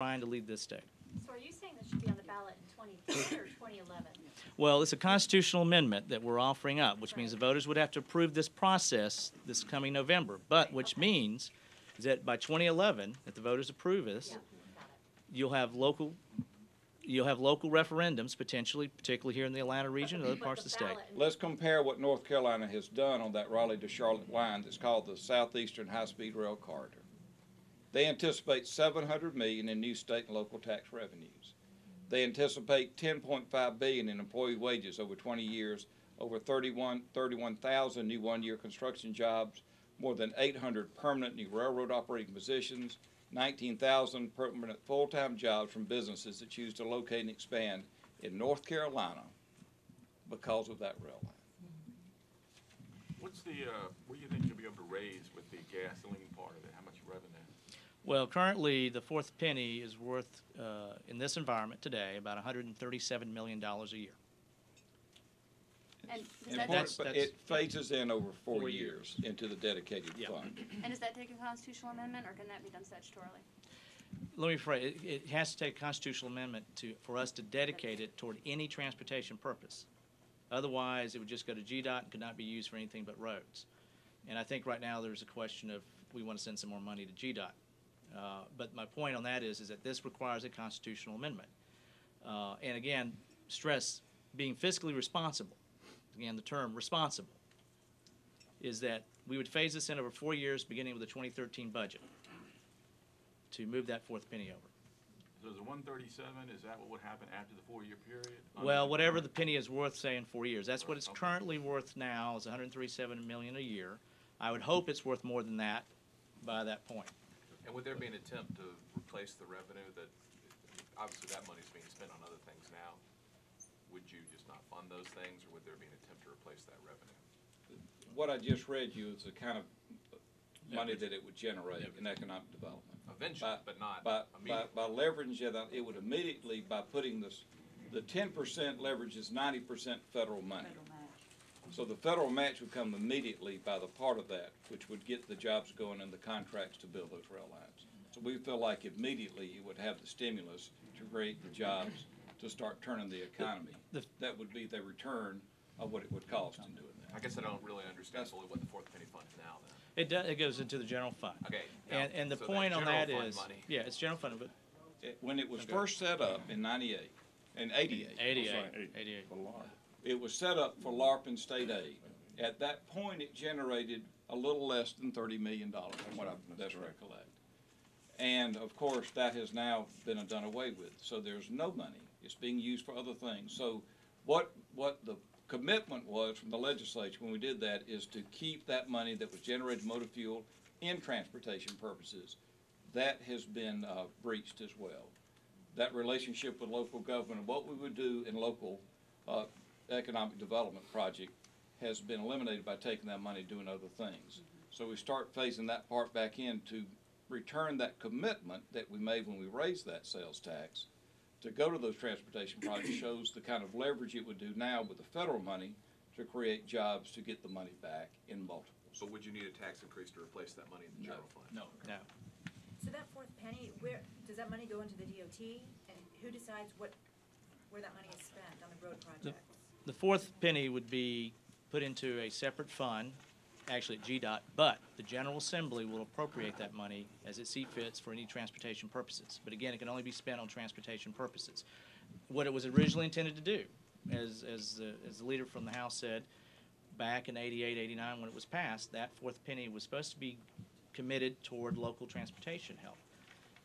trying to lead this state. So are you saying this should be on the ballot in 2010 or 2011? Well, it's a constitutional amendment that we're offering up, which means the voters would have to approve this process this coming November. But which means is that by 2011, if the voters approve this, Yeah, got it. you'll have local referendums potentially, particularly here in the Atlanta region and other But parts of the state. ballot in- Let's compare what North Carolina has done on that Raleigh to Charlotte line that's called the Southeastern High-Speed Rail Corridor. They anticipate $700 million in new state and local tax revenues. They anticipate $10.5 billion in employee wages over 20 years, over 31,000 new one-year construction jobs, more than 800 permanent new railroad operating positions, 19,000 permanent full-time jobs from businesses that choose to locate and expand in North Carolina because of that rail line. What's the, what do you think you'll be able to raise with the gasoline part of it? How much revenue? Well, currently, the fourth penny is worth, in this environment today, about $137 million a year. And does And that, that's- it phases in over 4 years into the dedicated Yeah. fund. and does that take a constitutional amendment, or can that be done statutorily? Let me phrase, it has to take a constitutional amendment for us to dedicate it toward any transportation purpose. Otherwise, it would just go to GDOT and could not be used for anything but roads. And I think right now there's a question of we want to send some more money to GDOT. But my point on that is that this requires a constitutional amendment. And again, stress being fiscally responsible. Again, the term responsible is that we would phase this in over 4 years, beginning with the 2013 budget, to move that fourth penny over. So the 137, is that what would happen after the 4-year period? Well, whatever the penny is worth, say, in 4 years. That's what it's Okay. currently worth now, is $137 million a year. I would hope it's worth more than that by that point. And would there be an attempt to replace the revenue that, obviously that money's being spent on other things now? Would you just not fund those things, or would there be an attempt to replace that revenue? What I just read you is the kind of money that it would generate in economic development. Eventually, but not By immediately. leveraging it would immediately, by putting this, the 10% leverage is 90% federal money. So the federal match would come immediately by the part of that, which would get the jobs going and the contracts to build those rail lines. So we feel like immediately it would have the stimulus to create the jobs to start turning the economy. That would be the return of what it would cost in doing that. I guess I don't really understand fully what the fourth penny fund is now then. It goes into the general fund. Okay. And the so point on general that fund is, money- yeah, it's general fund, but When it was Okay. first set up in 98, in 88. 88. It was set up for LARP and state aid. At that point, it generated a little less than $30 million, from what I best recollect. And of course, that has now been done away with. So there's no money. It's being used for other things. So what the commitment was from the legislature when we did that is to keep that money that was generated motor fuel in transportation purposes. That has been breached as well. That relationship with local government, what we would do in local economic development project has been eliminated by taking that money doing other things. So we start phasing that part back in to return that commitment that we made when we raised that sales tax to go to those transportation projects shows the kind of leverage it would do now with the federal money to create jobs to get the money back in multiples. So would you need a tax increase to replace that money in the general fund? no. So that fourth penny, where, does that money go into the DOT? And who decides where that money is spent on the road projects? The fourth penny would be put into a separate fund, actually at GDOT, but the General Assembly will appropriate that money as it see fits for any transportation purposes. But again, it can only be spent on transportation purposes. What it was originally intended to do, as the leader from the House said, back in 88, 89, when it was passed, that fourth penny was supposed to be committed toward local transportation help.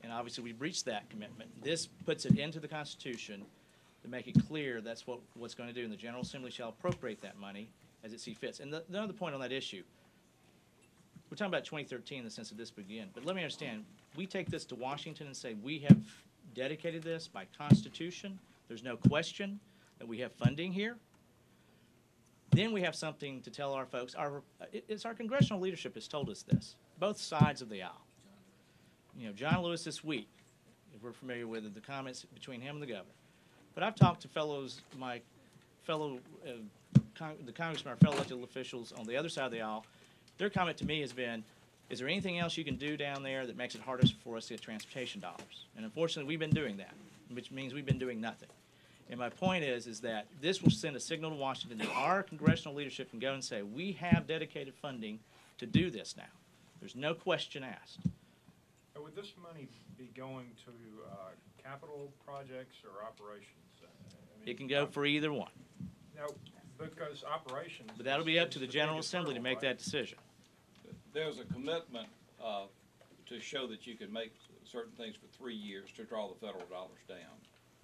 And obviously, we breached that commitment. This puts it into the Constitution to make it clear that's what's going to do, and the General Assembly shall appropriate that money as it see fits. And the other point on that issue, we're talking about 2013 in the sense of this began, but let me understand, we take this to Washington and say we have dedicated this by Constitution, there's no question that we have funding here. Then we have something to tell our folks. Our congressional leadership has told us this, both sides of the aisle. You know, John Lewis this week, if we're familiar with it, the comments between him and the governor. But I've talked to my fellow the congressmen, our fellow elected officials on the other side of the aisle. Their comment to me has been, Is there anything else you can do down there that makes it harder for us to get transportation dollars? And unfortunately, we've been doing that, which means we've been doing nothing. And my point is that this will send a signal to Washington that our congressional leadership can go and say, we have dedicated funding to do this now. There's no question asked. Now, would this money be going to capital projects or operations? I mean, It can go for either one, Now, because operations. but that'll be up to is the the General biggest Assembly to hurdle, make right? that decision. There's a commitment to show that you can make certain things for 3 years to draw the federal dollars down.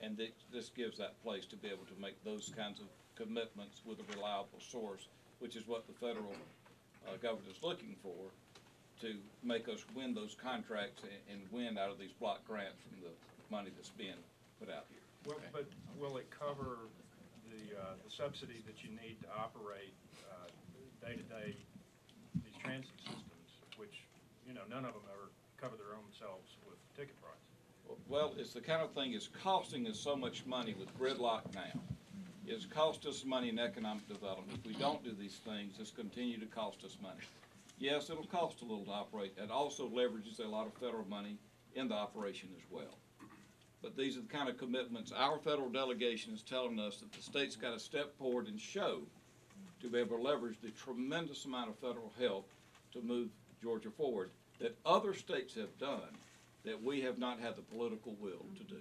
And this gives that place to be able to make those kinds of commitments with a reliable source, which is what the federal government is looking for, to make us win those contracts and win out of these block grants from the money that's being put out here. Well, but will it cover the subsidy that you need to operate day-to-day these transit systems, which, you know, none of them ever cover their own selves with ticket price? Well, it's the kind of thing, it's costing us so much money with gridlock now. It's cost us money in economic development. If we don't do these things, it's continue to cost us money. Yes, it'll cost a little to operate. It also leverages a lot of federal money in the operation as well. But these are the kind of commitments, our federal delegation is telling us that the state's got to step forward and show to be able to leverage the tremendous amount of federal help to move Georgia forward that other states have done that we have not had the political will to do.